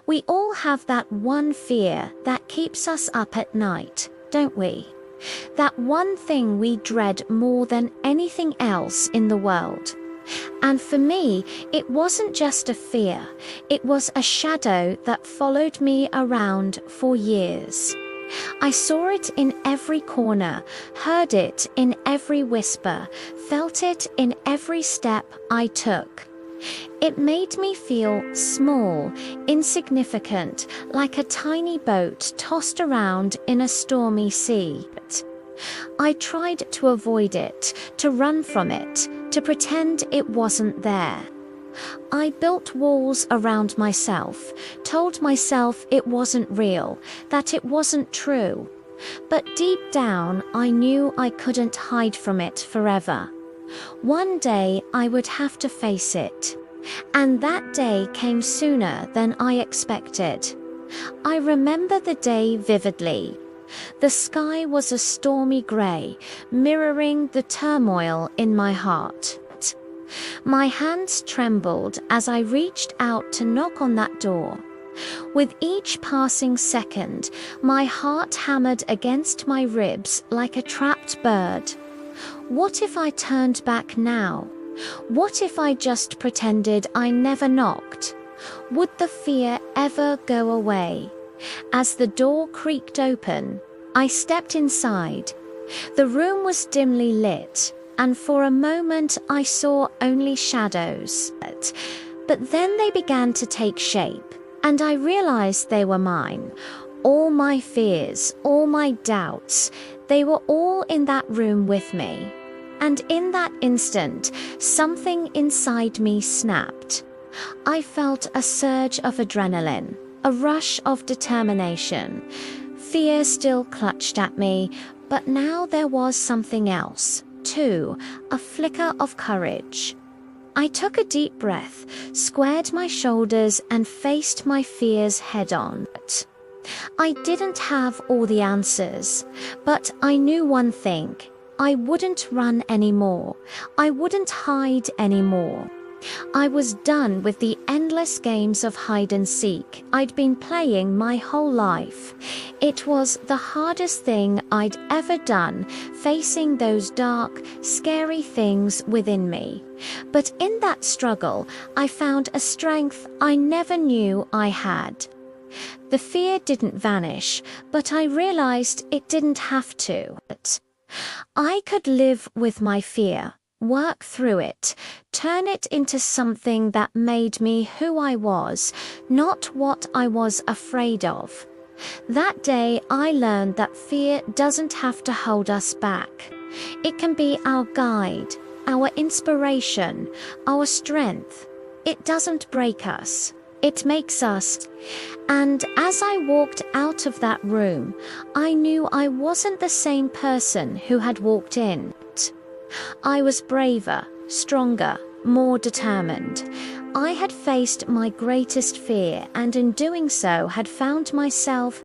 We all have that one fear that keeps us up at night, don't we? That one thing we dread more than anything else in the world. And for me, it wasn't just a fear, it was a shadow that followed me around for years. I saw it in every corner, heard it in every whisper, felt it in every step I took. It made me feel small, insignificant, like a tiny boat tossed around in a stormy sea. I tried to avoid it, to run from it, to pretend it wasn't there. I built walls around myself, told myself it wasn't real, that it wasn't true. But deep down, I knew I couldn't hide from it forever. One day I would have to face it. And that day came sooner than I expected. I remember the day vividly. The sky was a stormy grey, mirroring the turmoil in my heart. My hands trembled as I reached out to knock on that door. With each passing second, my heart hammered against my ribs like a trapped bird. What if I turned back now? What if I just pretended I never knocked? Would the fear ever go away? As the door creaked open, I stepped inside. The room was dimly lit, and for a moment I saw only shadows. But then they began to take shape, and I realized they were mine. All my fears, all my doubts, they were all in that room with me. And in that instant, something inside me snapped. I felt a surge of adrenaline, a rush of determination. Fear still clutched at me, but now there was something else, too, a flicker of courage. I took a deep breath, squared my shoulders, and faced my fears head-on. I didn't have all the answers, but I knew one thing. I wouldn't run anymore. I wouldn't hide anymore. I was done with the endless games of hide and seek I'd been playing my whole life. It was the hardest thing I'd ever done, facing those dark, scary things within me. But in that struggle, I found a strength I never knew I had. The fear didn't vanish, but I realized it didn't have to. I could live with my fear, work through it, turn it into something that made me who I was, not what I was afraid of. That day I learned that fear doesn't have to hold us back. It can be our guide, our inspiration, our strength. It doesn't break us. It makes us. And as I walked out of that room, I knew I wasn't the same person who had walked in. I was braver, stronger, more determined. I had faced my greatest fear, and in doing so had found myself